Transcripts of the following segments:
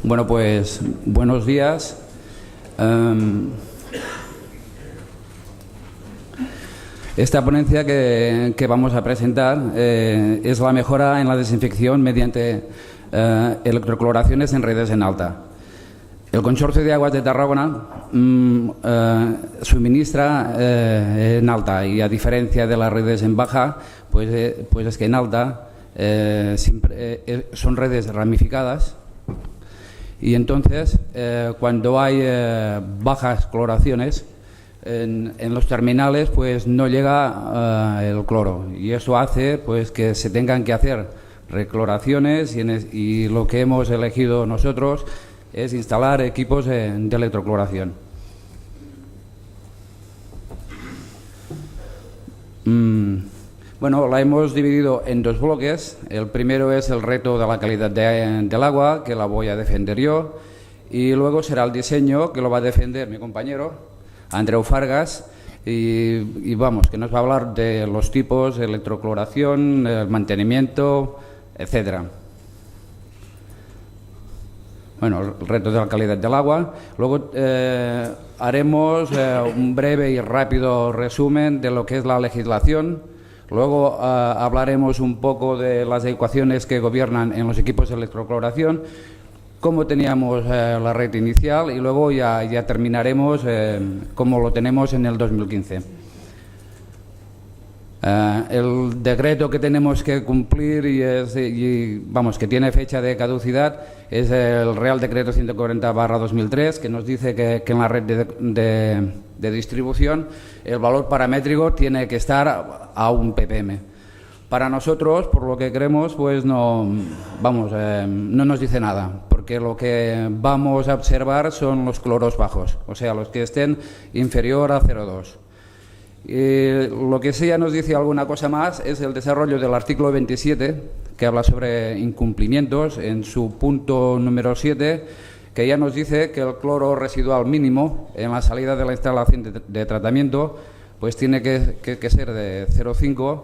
Bueno, pues buenos días. Esta ponencia que vamos a presentar es la mejora en la desinfección mediante electrocloraciones en redes en alta. El Consorcio de Aguas de Tarragona suministra en alta, y a diferencia de las redes en baja, pues es que en alta son redes ramificadas, y entonces cuando hay bajas cloraciones en los terminales, pues no llega el cloro, y eso hace pues que se tengan que hacer recloraciones, y lo que hemos elegido nosotros es instalar equipos de electrocloración. Bueno, la hemos dividido en dos bloques. El primero es el reto de la calidad del agua, que la voy a defender yo, y luego será el diseño, que lo va a defender mi compañero Andreu Fargas, y vamos, que nos va a hablar de los tipos de electrocloración, el mantenimiento, etcétera. Bueno, el reto de la calidad del agua. Luego haremos un breve y rápido resumen de lo que es la legislación. Luego hablaremos un poco de las ecuaciones que gobiernan en los equipos de electrocloración, cómo teníamos la red inicial, y luego ya terminaremos cómo lo tenemos en el 2015. El decreto que tenemos que cumplir que tiene fecha de caducidad es el Real Decreto 140/2003, que nos dice que en la red de distribución el valor paramétrico tiene que estar a 1 ppm. Para nosotros, por lo que creemos, pues no nos dice nada, porque lo que vamos a observar son los cloros bajos, o sea, los que estén inferior a 0,2. Lo que sí ya nos dice alguna cosa más es el desarrollo del artículo 27, que habla sobre incumplimientos, en su punto número 7, que ya nos dice que el cloro residual mínimo en la salida de la instalación de tratamiento pues tiene que ser de 0,5,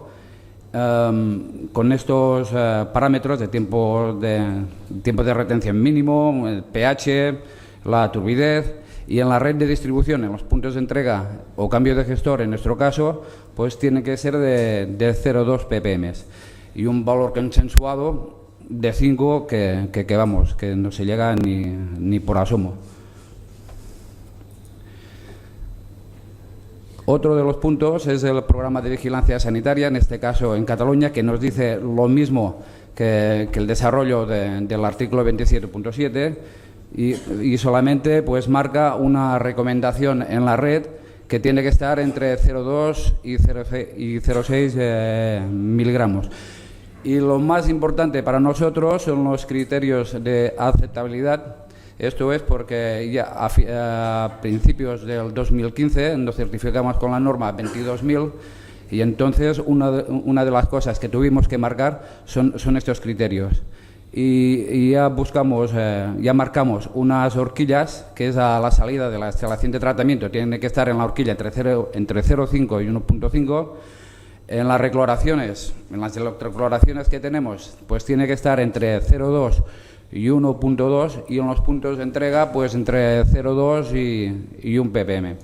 con estos parámetros de tiempo de retención mínimo, el pH, la turbidez. Y en la red de distribución, en los puntos de entrega o cambio de gestor, en nuestro caso, pues tiene que ser de 0,2 ppm. Y un valor consensuado de 5 que no se llega ni por asomo. Otro de los puntos es el programa de vigilancia sanitaria, en este caso en Cataluña, que nos dice lo mismo que el desarrollo del artículo 27.7, y solamente pues marca una recomendación en la red que tiene que estar entre 0,2 y 0,6 miligramos. Y lo más importante para nosotros son los criterios de aceptabilidad. Esto es porque ya a principios del 2015 nos certificamos con la norma 22.000, y entonces una de las cosas que tuvimos que marcar son estos criterios. Y ya marcamos unas horquillas, que es a la salida de la instalación de tratamiento, tiene que estar en la horquilla entre 0,5 y 1,5. En las recloraciones, en las electrocloraciones que tenemos, pues tiene que estar entre 0,2 y 1,2, y en los puntos de entrega pues entre 0,2 y 1 ppm.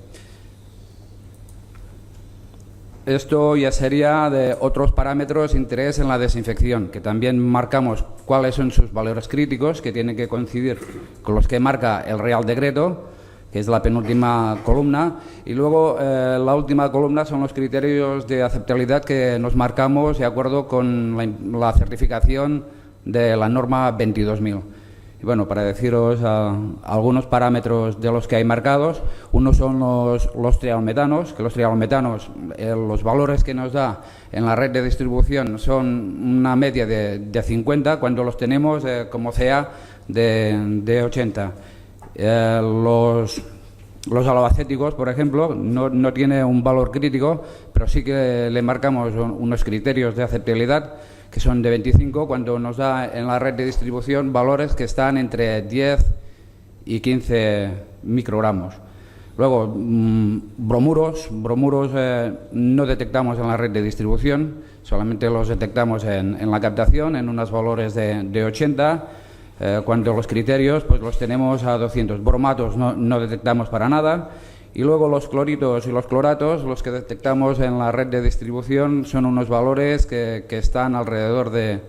Esto ya sería de otros parámetros de interés en la desinfección, que también marcamos cuáles son sus valores críticos, que tienen que coincidir con los que marca el Real Decreto, que es la penúltima columna, y luego la última columna son los criterios de aceptabilidad que nos marcamos de acuerdo con la certificación de la norma 22.000. Y bueno, para deciros algunos parámetros de los que hay marcados, uno son los trialmetanos, que los trialmetanos, los valores que nos da en la red de distribución son una media de 50, cuando los tenemos como CA de 80. Los alabacéticos, por ejemplo, no tiene un valor crítico, pero sí que le marcamos unos criterios de aceptabilidad, que son de 25, cuando nos da en la red de distribución valores que están entre 10 y 15 microgramos. Luego, bromuros no detectamos en la red de distribución, solamente los detectamos en la captación, en unos valores de 80. cuando los criterios pues los tenemos a 200. Bromatos no detectamos para nada. Y luego los cloritos y los cloratos, los que detectamos en la red de distribución, son unos valores que están alrededor de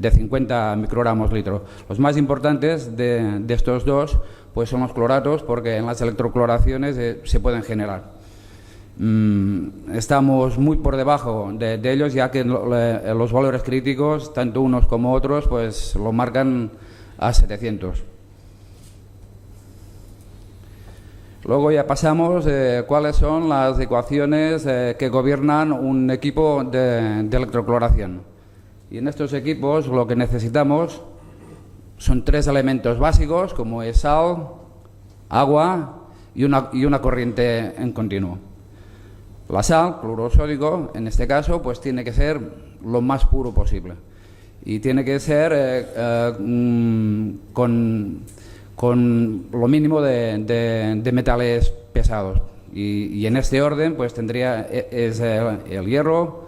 50 microgramos litro. Los más importantes de estos dos pues son los cloratos, porque en las electrocloraciones se pueden generar. Estamos muy por debajo de ellos, ya que los valores críticos, tanto unos como otros, pues lo marcan a 700. Luego ya pasamos cuáles son las ecuaciones que gobiernan un equipo de electrocloración. Y en estos equipos lo que necesitamos son 3 elementos básicos, como es sal, agua y una corriente en continuo. La sal, cloruro sódico, en este caso, pues tiene que ser lo más puro posible. Y tiene que ser con lo mínimo de metales pesados. Y en este orden, pues tendría el hierro,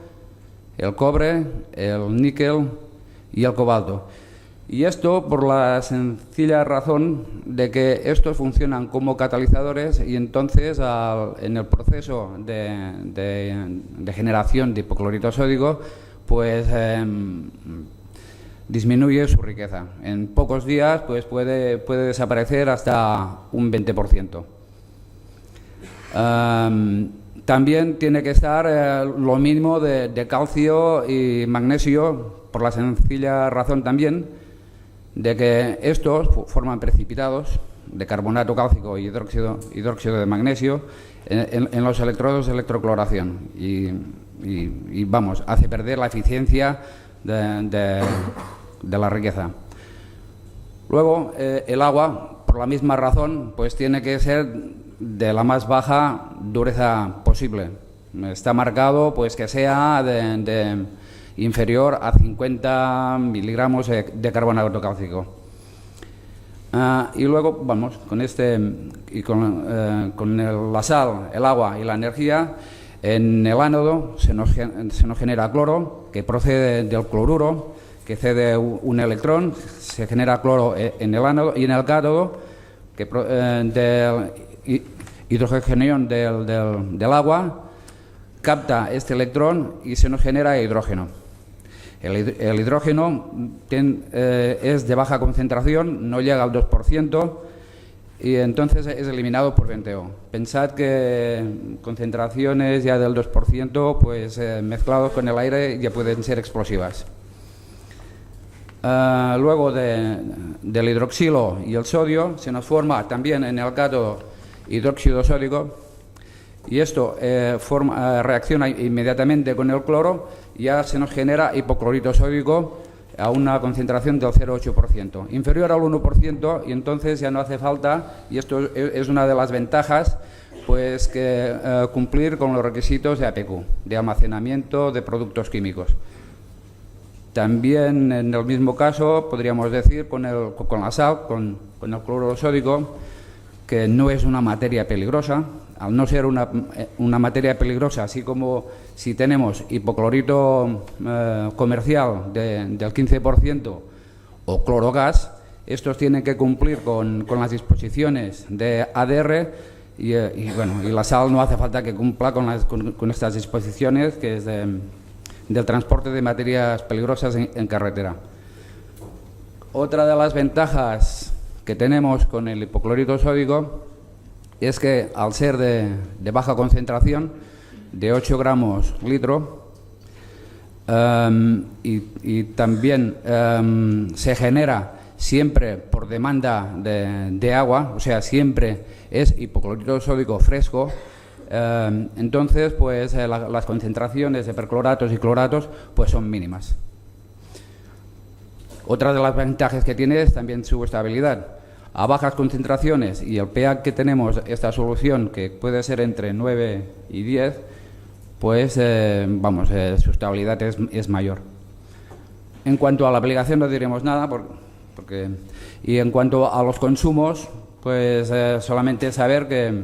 el cobre, el níquel y el cobalto. Y esto por la sencilla razón de que estos funcionan como catalizadores, y entonces en el proceso de generación de hipoclorito sódico pues disminuye su riqueza. En pocos días pues puede desaparecer hasta un 20%. También tiene que estar lo mínimo de calcio y magnesio, por la sencilla razón también de que estos forman precipitados de carbonato cálcico y hidróxido de magnesio en los electrodos de electrocloración y vamos, hace perder la eficiencia de la riqueza. Luego, el agua, por la misma razón, pues tiene que ser de la más baja dureza posible. Está marcado pues que sea de inferior a 50 miligramos de carbonato cálcico. Y luego, vamos, con la sal, el agua y la energía, en el ánodo se nos genera cloro, que procede del cloruro, que cede un electrón, se genera cloro en el ánodo, y en el cátodo, que del hidrogenión del agua, capta este electrón y se nos genera hidrógeno. El hidrógeno es de baja concentración, no llega al 2%, y entonces es eliminado por venteo. Pensad que concentraciones ya del 2%, pues mezclados con el aire, ya pueden ser explosivas. Luego del hidroxilo y el sodio se nos forma también en el cátodo hidróxido sódico, y esto reacciona inmediatamente con el cloro, y ya se nos genera hipoclorito sódico a una concentración del 0,8%, inferior al 1%, y entonces ya no hace falta, y esto es una de las ventajas, pues que cumplir con los requisitos de APQ, de almacenamiento de productos químicos. También en el mismo caso podríamos decir con la sal, con el cloruro sódico, que no es una materia peligrosa. Al no ser una materia peligrosa, así como si tenemos hipoclorito comercial del 15% o clorogas, estos tienen que cumplir con las disposiciones de ADR, y la sal no hace falta que cumpla con estas disposiciones, que es del transporte de materias peligrosas en carretera. Otra de las ventajas que tenemos con el hipoclorito sódico es que, al ser de baja concentración, de 8 gramos litro, y también se genera siempre por demanda de agua, o sea, siempre es hipoclorito sódico fresco, entonces pues las concentraciones de percloratos y cloratos pues son mínimas. Otra de las ventajas que tiene es también su estabilidad. A bajas concentraciones y el pH que tenemos, esta solución, que puede ser entre 9 y 10, pues su estabilidad es mayor. En cuanto a la aplicación no diremos nada, y en cuanto a los consumos, pues solamente saber que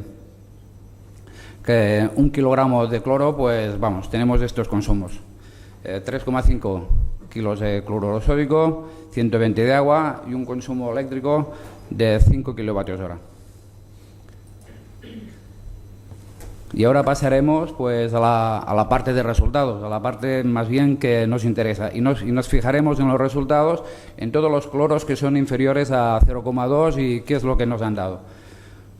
1 kilogramo de cloro, pues tenemos estos consumos: 3,5 kilos de cloruro sódico, 120 de agua y un consumo eléctrico de 5 kilovatios hora. Y ahora pasaremos pues a la parte de resultados, a la parte más bien que nos interesa. Y nos fijaremos en los resultados en todos los cloros que son inferiores a 0,2 y qué es lo que nos han dado.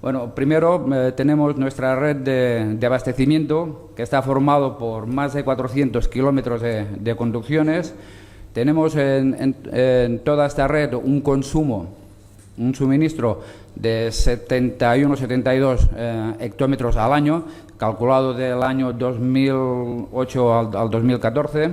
Bueno, primero tenemos nuestra red de abastecimiento, que está formado por más de 400 kilómetros de conducciones. Tenemos en toda esta red un suministro de 71-72 hectómetros al año, calculado del año 2008 al 2014.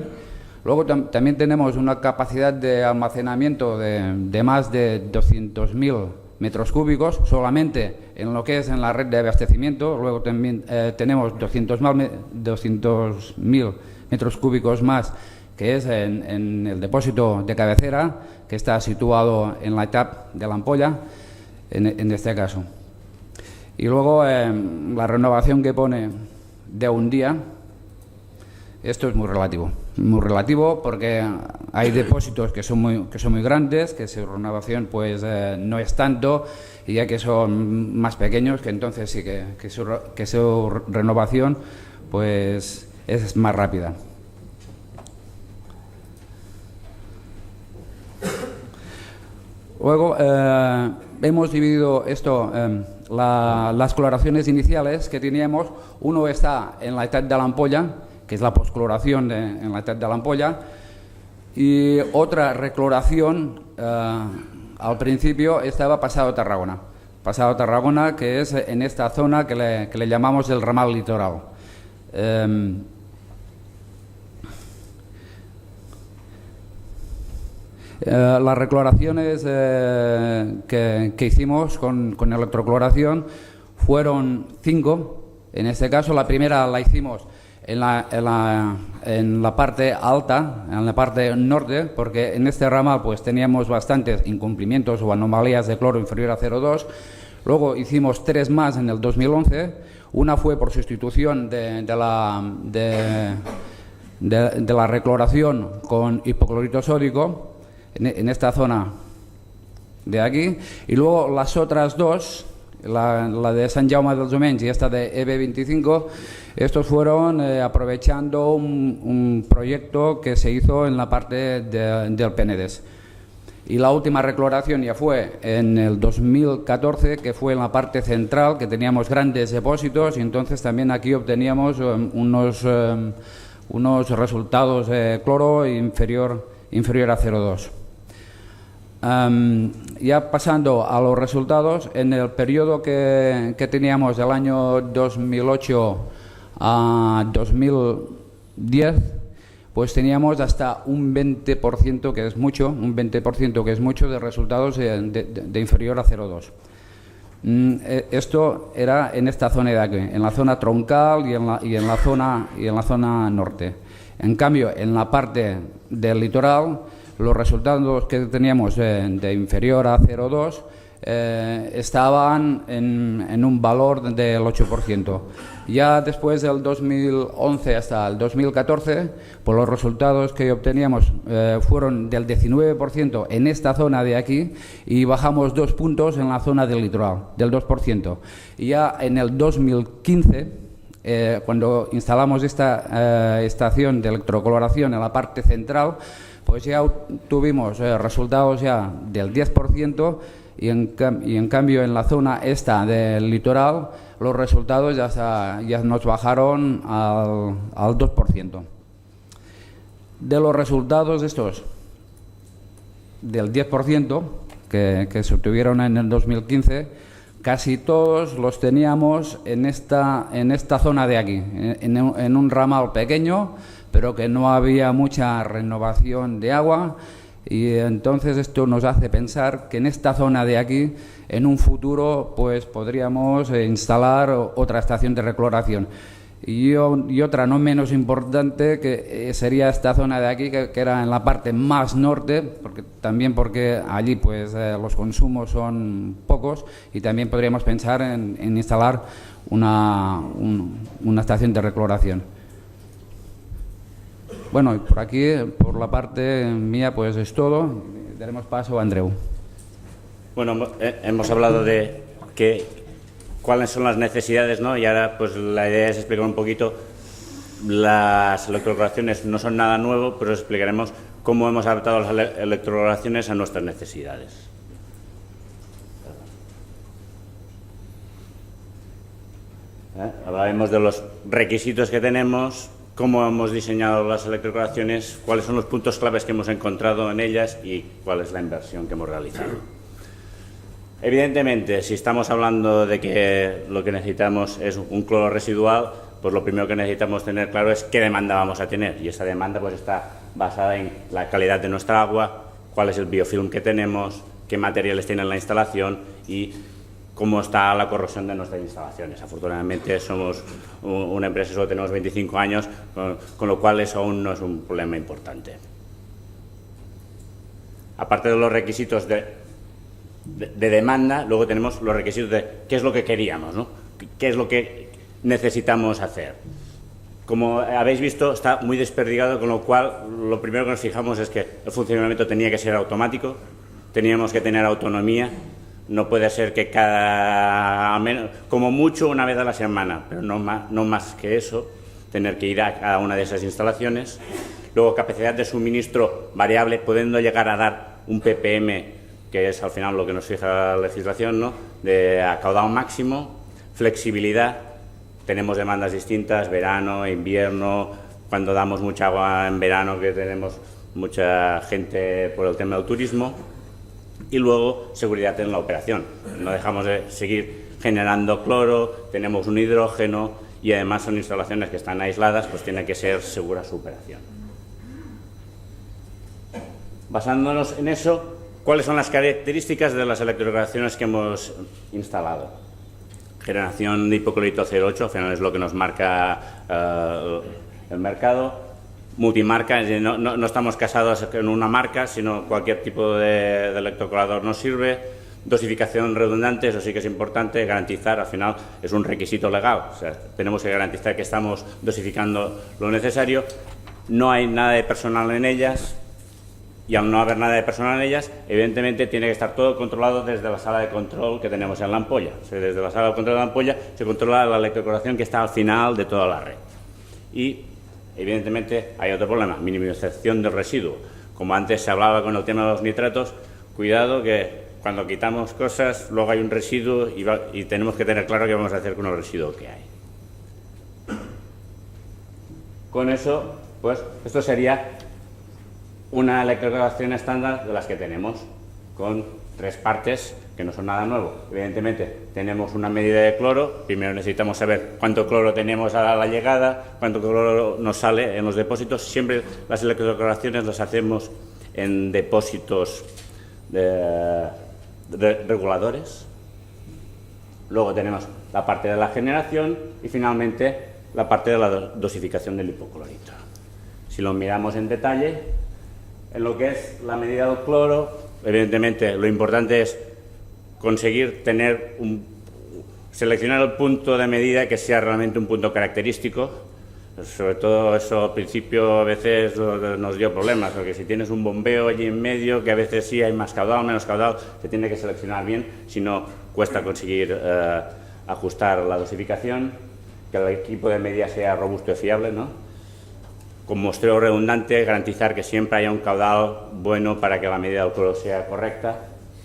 Luego también tenemos una capacidad de almacenamiento de más de 200.000 metros cúbicos, solamente en lo que es en la red de abastecimiento. Luego también tenemos 200.000 metros cúbicos más, que es en el depósito de cabecera, que está situado en la etapa de la ampolla, en este caso. Y luego la renovación que pone de un día, esto es muy relativo porque hay depósitos que son muy grandes, que su renovación pues no es tanto, y ya que son más pequeños, que entonces sí que su renovación pues es más rápida. Luego hemos dividido esto, las cloraciones iniciales que teníamos. Uno está en la etapa de la ampolla, que es la poscloración en la etapa de la ampolla, y otra recloración al principio estaba Pasado Tarragona. Pasado Tarragona, que es en esta zona que le llamamos el ramal litoral. Las recloraciones que hicimos con electrocloración fueron 5. En este caso, la primera la hicimos en la parte alta, en la parte norte, porque en este ramal pues teníamos bastantes incumplimientos o anomalías de cloro inferior a 0,2. Luego hicimos 3 más en el 2011. Una fue por sustitución de la recloración con hipoclorito sódico en esta zona de aquí, y luego las otras dos, la de Sant Jaume dels Domenys y esta de EB25, estos fueron aprovechando un proyecto que se hizo en la parte del Penedès. Y la última recloración ya fue en el 2014, que fue en la parte central, que teníamos grandes depósitos, y entonces también aquí obteníamos unos resultados de cloro inferior a 0,2. Ya pasando a los resultados, en el periodo que teníamos del año 2008 a 2010, pues teníamos hasta un 20%, que es mucho, de resultados de inferior a 0,2. Esto era en esta zona de aquí, en la zona troncal y en la zona norte. En cambio, en la parte del litoral, los resultados que teníamos de inferior a 0,2 estaban en un valor del 8%. Ya después del 2011 hasta el 2014, pues los resultados que obteníamos fueron del 19% en esta zona de aquí, y bajamos 2 puntos en la zona del litoral, del 2%. Y ya en el 2015, cuando instalamos esta estación de electrocoloración en la parte central, pues ya tuvimos resultados ya del 10%, y en cambio en la zona esta del litoral los resultados ya nos bajaron al 2%. De los resultados estos del 10% que se obtuvieron en el 2015, casi todos los teníamos en esta zona de aquí, en un ramal pequeño, pero que no había mucha renovación de agua, y entonces esto nos hace pensar que en esta zona de aquí, en un futuro, pues podríamos instalar otra estación de recloración. Y otra no menos importante, que sería esta zona de aquí, que era en la parte más norte, porque allí pues los consumos son pocos, y también podríamos pensar en instalar una estación de recloración. Bueno, y por aquí, por la parte mía, pues es todo. Daremos paso a Andreu. Bueno, hemos hablado de cuáles son las necesidades, ¿no? Y ahora pues la idea es explicar un poquito. Las electrocorazones no son nada nuevo, pero explicaremos cómo hemos adaptado las electrocorazones a nuestras necesidades. Hablaremos de los requisitos que tenemos, cómo hemos diseñado las electrocorazones, cuáles son los puntos claves que hemos encontrado en ellas y cuál es la inversión que hemos realizado. Evidentemente, si estamos hablando de que lo que necesitamos es un cloro residual, pues lo primero que necesitamos tener claro es qué demanda vamos a tener. Y esa demanda pues está basada en la calidad de nuestra agua, cuál es el biofilm que tenemos, qué materiales tiene la instalación y cómo está la corrosión de nuestras instalaciones. Afortunadamente somos una empresa, solo tenemos 25 años, con lo cual eso aún no es un problema importante. Aparte de los requisitos de demanda, luego tenemos los requisitos de qué es lo que queríamos, ¿no? ¿Qué es lo que necesitamos hacer? Como habéis visto, está muy desperdigado, con lo cual lo primero que nos fijamos es que el funcionamiento tenía que ser automático, teníamos que tener autonomía. No puede ser que como mucho una vez a la semana, pero no más que eso, tener que ir a cada una de esas instalaciones. Luego, capacidad de suministro variable, pudiendo llegar a dar un ppm, que es al final lo que nos fija la legislación, ¿no? A caudal máximo. Flexibilidad, tenemos demandas distintas, verano, invierno, cuando damos mucha agua en verano, que tenemos mucha gente por el tema del turismo. Y luego, seguridad en la operación. No dejamos de seguir generando cloro, tenemos un hidrógeno y además son instalaciones que están aisladas, pues tiene que ser segura su operación. Basándonos en eso, ¿cuáles son las características de las electrocorazones que hemos instalado? Generación de hipoclorito 0,8, al final es lo que nos marca el mercado. Multimarca, no estamos casados en una marca, sino cualquier tipo de electrocorador nos sirve. Dosificación redundante, eso sí que es importante, garantizar, al final es un requisito legal, o sea, tenemos que garantizar que estamos dosificando lo necesario. No hay nada de personal en ellas, y al no haber nada de personal en ellas, evidentemente tiene que estar todo controlado desde la sala de control que tenemos en la ampolla. O sea, desde la sala de control de la ampolla se controla la electrocoración que está al final de toda la red. Y evidentemente hay otro problema, minimización del residuo. Como antes se hablaba con el tema de los nitratos, cuidado que cuando quitamos cosas luego hay un residuo y tenemos que tener claro qué vamos a hacer con el residuo que hay. Con eso, pues esto sería una electrocoración estándar de las que tenemos, con 3 partes que no son nada nuevo. Evidentemente tenemos una medida de cloro, primero necesitamos saber cuánto cloro tenemos a la llegada, cuánto cloro nos sale en los depósitos. Siempre las electrocorazones las hacemos en depósitos de reguladores. Luego tenemos la parte de la generación y finalmente la parte de la dosificación del hipoclorito. Si lo miramos en detalle, en lo que es la medida del cloro, evidentemente lo importante es conseguir seleccionar el punto de medida que sea realmente un punto característico. Sobre todo eso al principio a veces nos dio problemas, porque si tienes un bombeo allí en medio, que a veces sí hay más caudal, menos caudal, se tiene que seleccionar bien, si no cuesta conseguir ajustar la dosificación, que el equipo de medida sea robusto y fiable, ¿no? Con muestreo redundante, garantizar que siempre haya un caudal bueno para que la medida del cloro sea correcta,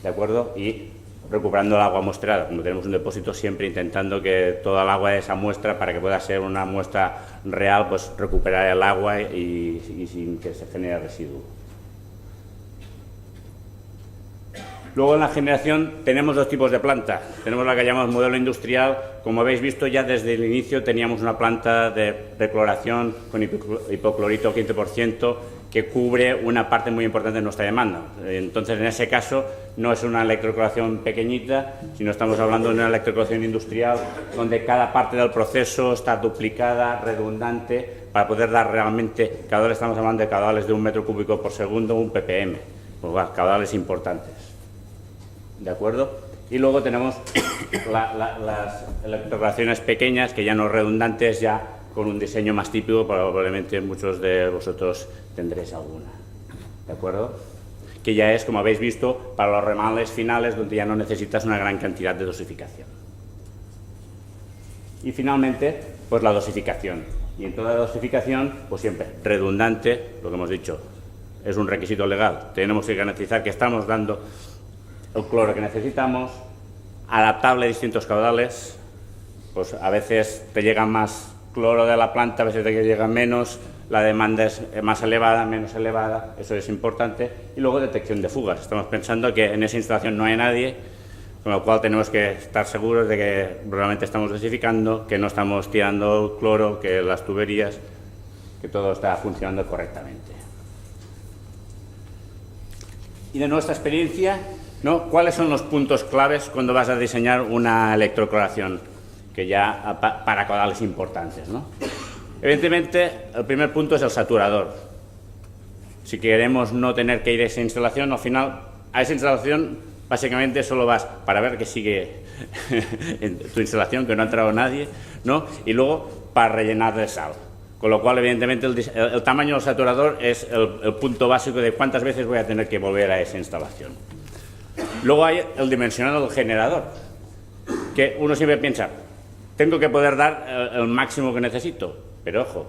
¿de acuerdo? Y recuperando el agua muestrada, como tenemos un depósito, siempre intentando que toda el agua de esa muestra, para que pueda ser una muestra real, pues recuperar el agua y sin que se genere residuo. Luego en la generación tenemos 2 tipos de planta. Tenemos la que llamamos modelo industrial. Como habéis visto, ya desde el inicio teníamos una planta de recloración con hipoclorito 15%, que cubre una parte muy importante de nuestra demanda. Entonces, en ese caso, no es una electrocloración pequeñita, sino estamos hablando de una electrocloración industrial donde cada parte del proceso está duplicada, redundante, para poder dar realmente caudales. Estamos hablando de caudales de 1 metro cúbico por segundo, un ppm, pues, caudales importantes. ¿De acuerdo? Y luego tenemos las electrocloraciones pequeñas, que ya no redundantes, ya con un diseño más típico, probablemente muchos de vosotros tendréis alguna, ¿de acuerdo? Que ya es, como habéis visto, para los remales finales donde ya no necesitas una gran cantidad de dosificación. Y finalmente, pues la dosificación. Y en toda dosificación, pues siempre redundante, lo que hemos dicho, es un requisito legal. Tenemos que garantizar que estamos dando el cloro que necesitamos, adaptable a distintos caudales, pues a veces te llega más cloro de la planta, a veces te llega menos, la demanda es más elevada, menos elevada, eso es importante. Y luego detección de fugas. Estamos pensando que en esa instalación no hay nadie, con lo cual tenemos que estar seguros de que realmente estamos dosificando, que no estamos tirando cloro, que las tuberías, que todo está funcionando correctamente. Y de nuestra experiencia, ¿no? ¿Cuáles son los puntos claves cuando vas a diseñar una electrocloración? Que ya para caudales importantes, ¿no? Evidentemente, el primer punto es el saturador. Si queremos no tener que ir a esa instalación, al final, a esa instalación básicamente solo vas para ver que sigue en tu instalación, que no ha entrado nadie, ¿no? Y luego para rellenar de sal. Con lo cual, evidentemente, el tamaño del saturador es el punto básico de cuántas veces voy a tener que volver a esa instalación. Luego hay el dimensionado del generador, que uno siempre piensa, tengo que poder dar el máximo que necesito. Pero ojo,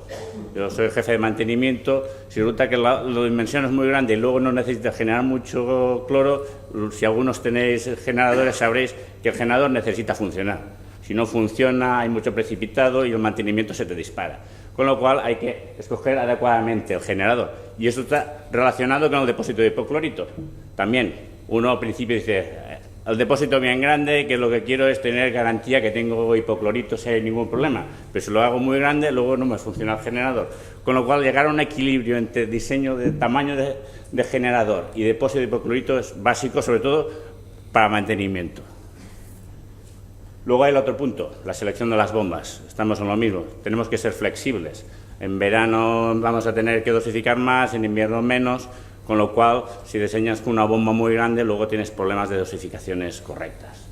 yo soy jefe de mantenimiento, si resulta que la dimensión es muy grande y luego no necesitas generar mucho cloro, si algunos tenéis generadores sabréis que el generador necesita funcionar. Si no funciona, hay mucho precipitado y el mantenimiento se te dispara. Con lo cual hay que escoger adecuadamente el generador. Y eso está relacionado con el depósito de hipoclorito. También uno al principio dice, el depósito bien grande, que lo que quiero es tener garantía que tengo hipoclorito si hay ningún problema. Pero si lo hago muy grande, luego no me funciona el generador. Con lo cual, llegar a un equilibrio entre diseño de tamaño de generador y depósito de hipoclorito es básico, sobre todo para mantenimiento. Luego hay el otro punto, la selección de las bombas. Estamos en lo mismo, tenemos que ser flexibles. En verano vamos a tener que dosificar más, en invierno menos. Con lo cual, si diseñas una bomba muy grande, luego tienes problemas de dosificaciones correctas.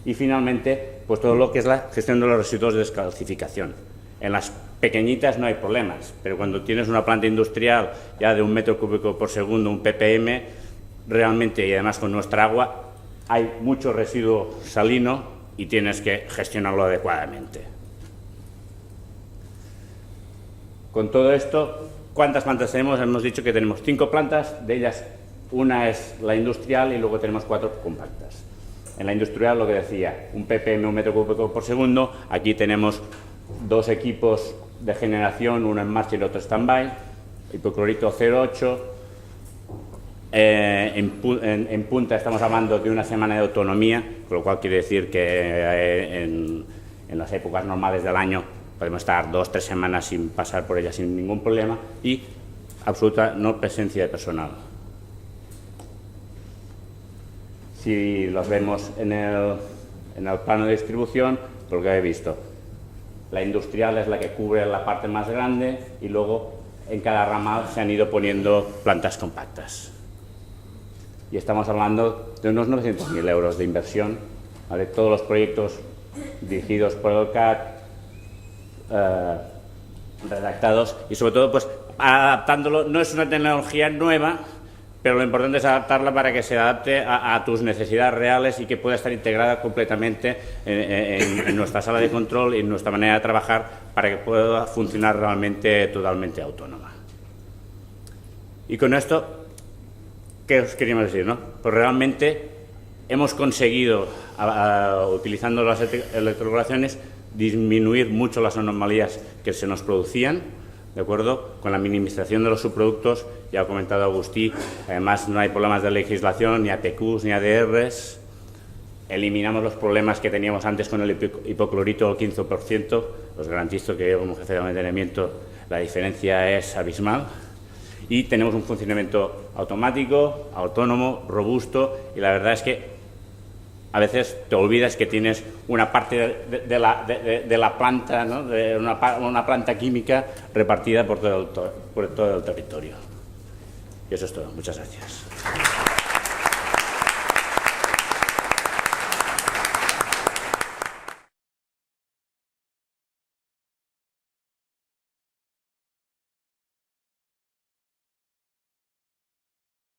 Y finalmente, pues todo lo que es la gestión de los residuos de descalcificación. En las pequeñitas no hay problemas, pero cuando tienes una planta industrial ya de 1 metro cúbico por segundo, un ppm, realmente, y además con nuestra agua, hay mucho residuo salino y tienes que gestionarlo adecuadamente. Con todo esto, ¿cuántas plantas tenemos? Hemos dicho que tenemos 5 plantas, de ellas una es la industrial y luego tenemos 4 compactas. En la industrial, lo que decía, un ppm, 1 metro cúbico por segundo, aquí tenemos 2 equipos de generación, uno en marcha y el otro stand-by, hipoclorito 0,8, en punta estamos hablando de una semana de autonomía, con lo cual quiere decir que en las épocas normales del año podemos estar 2 o 3 semanas sin pasar por ella sin ningún problema y absoluta no presencia de personal. Si los vemos en el plano de distribución, por lo que he visto, la industrial es la que cubre la parte más grande y luego en cada ramal se han ido poniendo plantas compactas. Y estamos hablando de unos 900.000 euros de inversión, ¿vale? Todos los proyectos dirigidos por el CAD, redactados y sobre todo pues adaptándolo. No es una tecnología nueva, pero lo importante es adaptarla para que se adapte a tus necesidades reales y que pueda estar integrada completamente en nuestra sala de control y en nuestra manera de trabajar para que pueda funcionar realmente totalmente autónoma. Y con esto, ¿qué os queríamos decir, no? Pues realmente hemos conseguido, utilizando las electrocloraciones, disminuir mucho las anomalías que se nos producían, ¿de acuerdo? Con la minimización de los subproductos, ya ha comentado Agustí, además no hay problemas de legislación, ni APQs, ni ADRs, eliminamos los problemas que teníamos antes con el hipoclorito al 15%, os garantizo que yo como jefe de mantenimiento la diferencia es abismal, y tenemos un funcionamiento automático, autónomo, robusto, y la verdad es que a veces te olvidas que tienes una parte de la planta, ¿no? De una planta química repartida por todo el territorio. Y eso es todo. Muchas gracias.